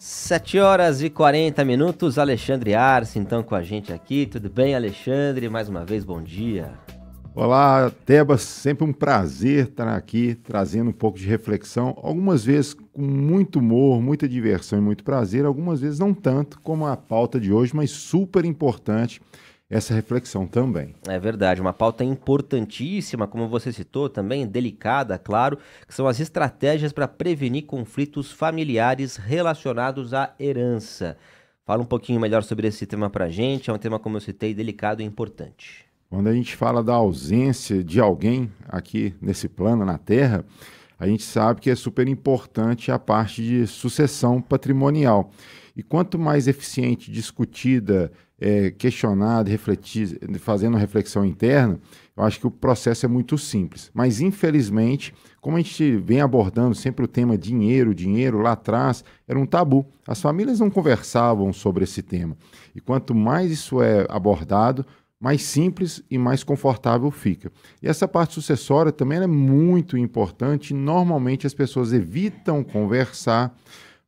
7h40, Alexandre Arce, então com a gente aqui. Tudo bem, Alexandre? Mais uma vez, bom dia. Olá, Tebas, sempre um prazer estar aqui trazendo um pouco de reflexão, algumas vezes com muito humor, muita diversão e muito prazer, algumas vezes não tanto como a pauta de hoje, mas super importante essa reflexão também. É verdade, uma pauta importantíssima, como você citou, também delicada, claro, que são as estratégias para prevenir conflitos familiares relacionados à herança. Fala um pouquinho melhor sobre esse tema pra gente, é um tema, como eu citei, delicado e importante. Quando a gente fala da ausência de alguém aqui nesse plano, na Terra, a gente sabe que é super importante a parte de sucessão patrimonial. E quanto mais eficiente, discutida, questionada, refletida, fazendo reflexão interna, eu acho que o processo é muito simples. Mas, infelizmente, como a gente vem abordando sempre o tema dinheiro, lá atrás era um tabu. As famílias não conversavam sobre esse tema. E quanto mais isso é abordado, mais simples e mais confortável fica. E essa parte sucessória também é muito importante. Normalmente as pessoas evitam conversar,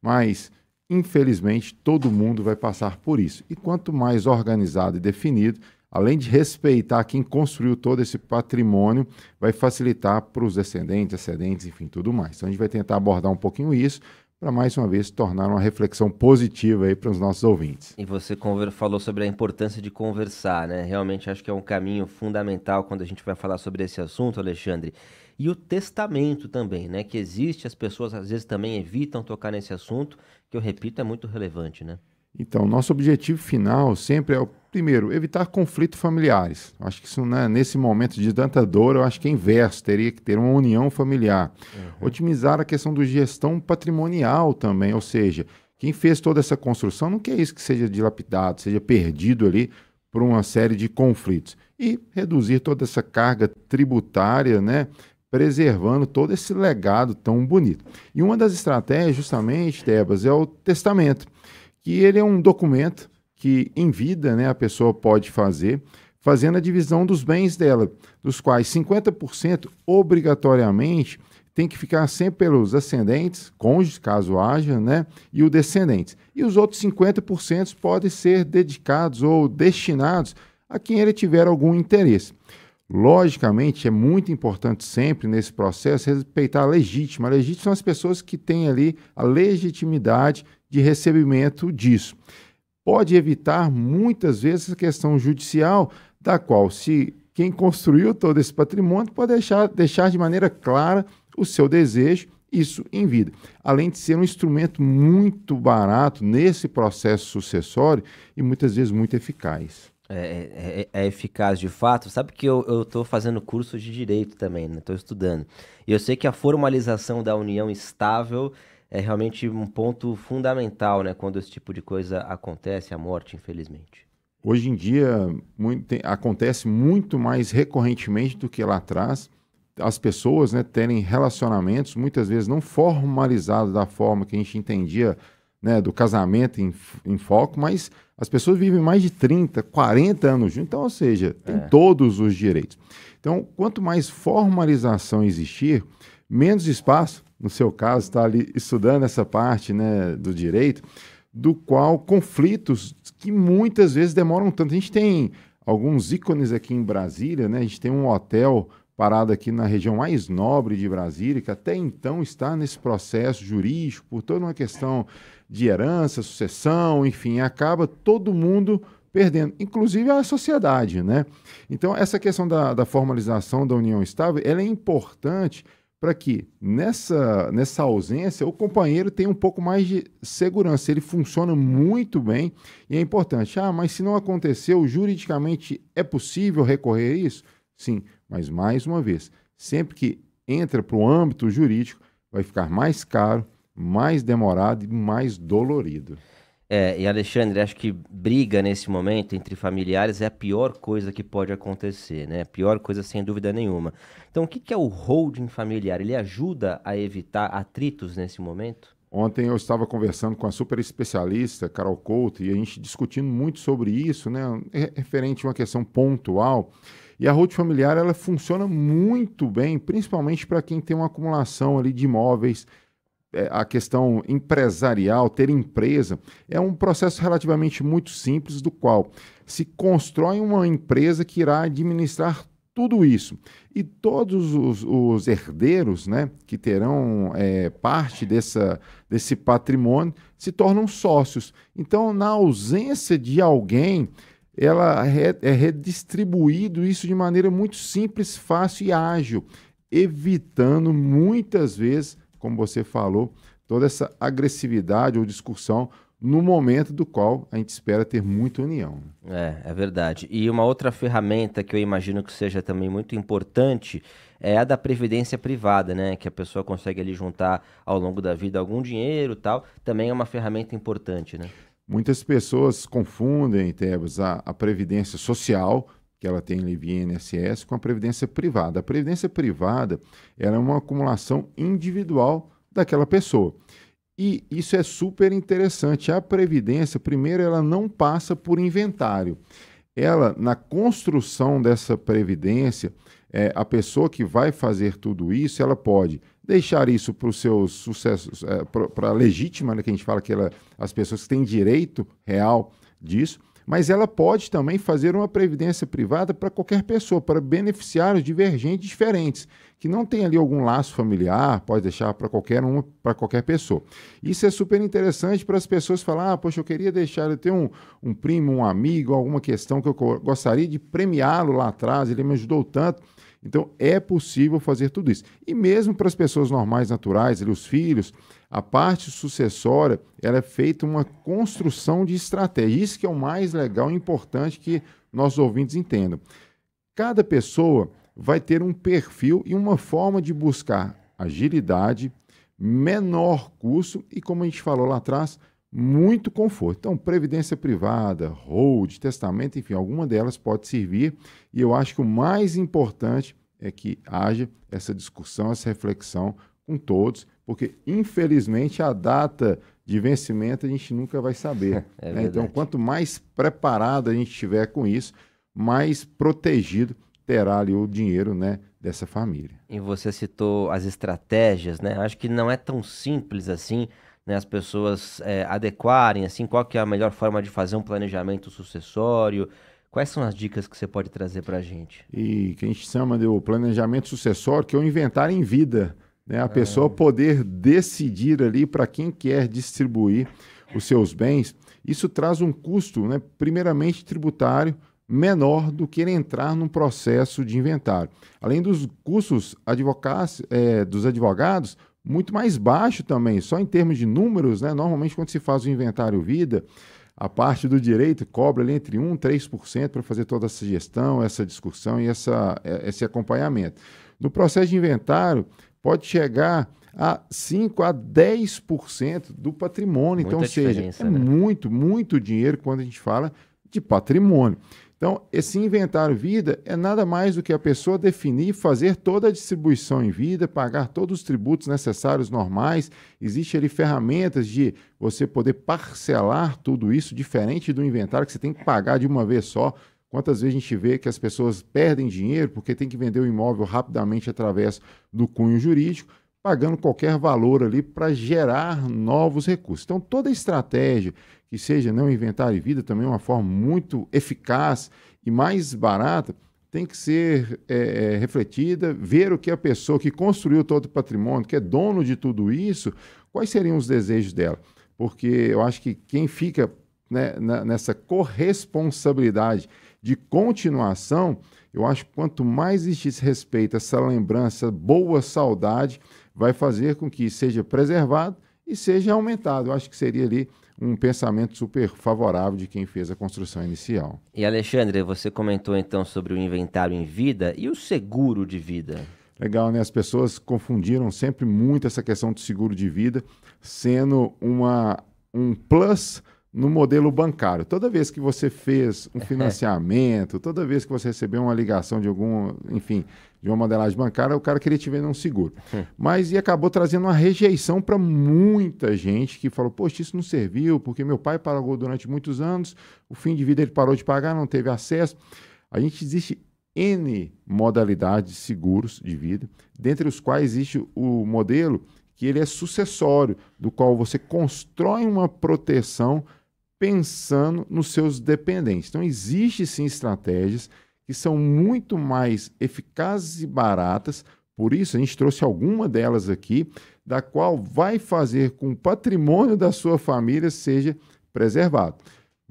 mas infelizmente todo mundo vai passar por isso. E quanto mais organizado e definido, além de respeitar quem construiu todo esse patrimônio, vai facilitar para os descendentes, ascendentes, enfim, tudo mais. Então a gente vai tentar abordar um pouquinho isso, para mais uma vez tornar uma reflexão positiva aí para os nossos ouvintes. E você falou sobre a importância de conversar, né? Realmente acho que é um caminho fundamental quando a gente vai falar sobre esse assunto, Alexandre. E o testamento também, né? Que existe, as pessoas às vezes também evitam tocar nesse assunto, que eu repito, é muito relevante, né? Então, nosso objetivo final sempre é, primeiro, evitar conflitos familiares. Acho que isso, né, nesse momento de tanta dor, eu acho que é inverso, teria que ter uma união familiar. Otimizar a questão da gestão patrimonial também, ou seja, quem fez toda essa construção não quer isso que seja dilapidado, seja perdido ali por uma série de conflitos. E reduzir toda essa carga tributária, né, preservando todo esse legado tão bonito. E uma das estratégias, justamente, Tebas, é o testamento, que ele é um documento que, em vida, né, a pessoa pode fazer, fazendo a divisão dos bens dela, dos quais 50% obrigatoriamente tem que ficar sempre pelos ascendentes, cônjuges, caso haja, né, e os descendentes. E os outros 50% podem ser dedicados ou destinados a quem ele tiver algum interesse. Logicamente, é muito importante sempre nesse processo respeitar a legítima. A legítima são as pessoas que têm ali a legitimidade de recebimento disso. Pode evitar muitas vezes a questão judicial, da qual, se quem construiu todo esse patrimônio pode deixar de maneira clara o seu desejo, isso em vida. Além de ser um instrumento muito barato nesse processo sucessório e muitas vezes muito eficaz. É eficaz de fato. Sabe que eu estou fazendo curso de direito também, né? Estou estudando. E eu sei que a formalização da união estável é realmente um ponto fundamental, né? Quando esse tipo de coisa acontece, a morte, infelizmente. Hoje em dia acontece muito mais recorrentemente do que lá atrás. As pessoas, né, terem relacionamentos muitas vezes não formalizados da forma que a gente entendia, né, do casamento em foco, mas as pessoas vivem mais de 30, 40 anos juntos, então, ou seja, tem todos os direitos. Então, quanto mais formalização existir, menos espaço, no seu caso, está ali estudando essa parte, né, do direito, do qual conflitos que muitas vezes demoram tanto. A gente tem alguns ícones aqui em Brasília, né? A gente tem um hotel parado aqui na região mais nobre de Brasília, que até então está nesse processo jurídico, por toda uma questão de herança, sucessão, enfim, acaba todo mundo perdendo, inclusive a sociedade, né? Então, essa questão da formalização da união estável, ela é importante para que nessa ausência o companheiro tenha um pouco mais de segurança. Ele funciona muito bem e é importante. Mas se não aconteceu, juridicamente é possível recorrer a isso? Sim, mas mais uma vez, sempre que entra para o âmbito jurídico, vai ficar mais caro, mais demorado e mais dolorido. E Alexandre, acho que briga nesse momento entre familiares é a pior coisa que pode acontecer, né? A pior coisa sem dúvida nenhuma. Então, o que é o holding familiar? Ele ajuda a evitar atritos nesse momento? Ontem eu estava conversando com a super especialista, Carol Couto, e a gente discutindo muito sobre isso, né? Referente a uma questão pontual. E a holding familiar, ela funciona muito bem, principalmente para quem tem uma acumulação ali de imóveis, a questão empresarial, ter empresa, é um processo relativamente muito simples, do qual se constrói uma empresa que irá administrar tudo isso. E todos os herdeiros, né, que terão parte desse patrimônio se tornam sócios. Então, na ausência de alguém, é redistribuído isso de maneira muito simples, fácil e ágil, evitando muitas vezes, como você falou, toda essa agressividade ou discussão no momento do qual a gente espera ter muita união. É verdade. E uma outra ferramenta que eu imagino que seja também muito importante é a da previdência privada, né? Que a pessoa consegue ali juntar ao longo da vida algum dinheiro e tal. Também é uma ferramenta importante, né? Muitas pessoas confundem, Tebas, a previdência social, que ela tem ali via INSS, com a previdência privada. A previdência privada ela é uma acumulação individual daquela pessoa. E isso é super interessante. A previdência, primeiro, ela não passa por inventário. Ela, na construção dessa previdência, a pessoa que vai fazer tudo isso, ela pode deixar isso para os seus sucessos, para a legítima, né, que a gente fala que as pessoas que têm direito real disso, mas ela pode também fazer uma previdência privada para qualquer pessoa, para beneficiários divergentes diferentes, que não tem ali algum laço familiar, pode deixar para qualquer pessoa. Isso é super interessante para as pessoas falar, poxa, eu queria deixar, eu tenho um primo, um amigo, alguma questão que eu gostaria de premiá-lo lá atrás, ele me ajudou tanto. Então, é possível fazer tudo isso. E mesmo para as pessoas normais, naturais, ali, os filhos, a parte sucessória, ela é feita uma construção de estratégia. Isso que é o mais legal e importante que nossos ouvintes entendam. Cada pessoa vai ter um perfil e uma forma de buscar agilidade, menor custo e, como a gente falou lá atrás, muito conforto. Então, previdência privada, hold, testamento, enfim, alguma delas pode servir. E eu acho que o mais importante é que haja essa discussão, essa reflexão com todos, porque, infelizmente, a data de vencimento a gente nunca vai saber. Né? Então, quanto mais preparado a gente estiver com isso, mais protegido terá ali o dinheiro, né, dessa família. E você citou as estratégias, né? Acho que não é tão simples assim, né, as pessoas adequarem, assim, qual que é a melhor forma de fazer um planejamento sucessório. Quais são as dicas que você pode trazer para a gente? E que a gente chama de planejamento sucessório, que é o inventário em vida, né? A pessoa poder decidir ali para quem quer distribuir os seus bens. Isso traz um custo, né, primeiramente tributário, menor do que ele entrar num processo de inventário. Além dos custos dos advogados, muito mais baixo também, só em termos de números, né? Normalmente quando se faz o inventário vida, a parte do direito cobra ali entre 1% e 3% para fazer toda essa gestão, essa discussão e esse acompanhamento. No processo de inventário, pode chegar a 5% a 10% do patrimônio. Então, ou seja, é muito, muito dinheiro quando a gente fala de patrimônio. Então, esse inventário vida é nada mais do que a pessoa definir, fazer toda a distribuição em vida, pagar todos os tributos necessários normais. Existem ali ferramentas de você poder parcelar tudo isso, diferente do inventário, que você tem que pagar de uma vez só. Quantas vezes a gente vê que as pessoas perdem dinheiro porque tem que vender o imóvel rapidamente através do cunho jurídico, pagando qualquer valor ali para gerar novos recursos. Então, toda estratégia que seja não inventário e vida, também é uma forma muito eficaz e mais barata, tem que ser refletida, ver o que a pessoa que construiu todo o patrimônio, que é dono de tudo isso, quais seriam os desejos dela. Porque eu acho que quem fica, né, nessa corresponsabilidade de continuação, eu acho que quanto mais existe esse respeito, essa lembrança, boa saudade, vai fazer com que seja preservado e seja aumentado. Eu acho que seria ali um pensamento super favorável de quem fez a construção inicial. E Alexandre, você comentou então sobre o inventário em vida e o seguro de vida. Legal, né? As pessoas confundiram sempre muito essa questão do seguro de vida, sendo um plus no modelo bancário. Toda vez que você fez um financiamento, toda vez que você recebeu uma ligação de de uma modelagem bancária, o cara queria te vender um seguro. Mas acabou trazendo uma rejeição para muita gente que falou, poxa, isso não serviu, porque meu pai pagou durante muitos anos, o fim de vida ele parou de pagar, não teve acesso. Existe N modalidades de seguros de vida, dentre os quais existe o modelo que ele é sucessório, do qual você constrói uma proteção pensando nos seus dependentes. Então, existem sim estratégias que são muito mais eficazes e baratas, por isso a gente trouxe alguma delas aqui, da qual vai fazer com que o patrimônio da sua família seja preservado.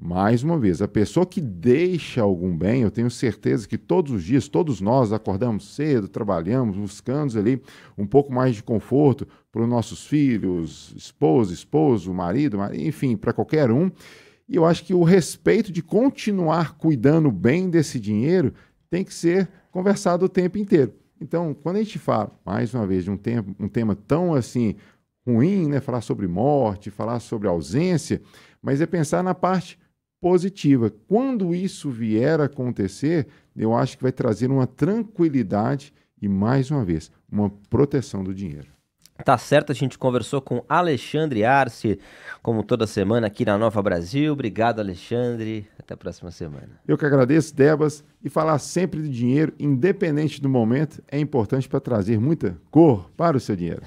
Mais uma vez, a pessoa que deixa algum bem, eu tenho certeza que todos os dias, todos nós acordamos cedo, trabalhamos, buscamos ali um pouco mais de conforto para os nossos filhos, esposo, marido, enfim, para qualquer um. E eu acho que o respeito de continuar cuidando bem desse dinheiro tem que ser conversado o tempo inteiro. Então, quando a gente fala, mais uma vez, de um tema tão assim ruim, né? Falar sobre morte, falar sobre ausência, mas é pensar na parte positiva. Quando isso vier a acontecer, eu acho que vai trazer uma tranquilidade e, mais uma vez, uma proteção do dinheiro. Tá certo, a gente conversou com Alexandre Arce, como toda semana aqui na Nova Brasil. Obrigado, Alexandre. Até a próxima semana. Eu que agradeço, Debas, e falar sempre de dinheiro, independente do momento, é importante para trazer muita cor para o seu dinheiro.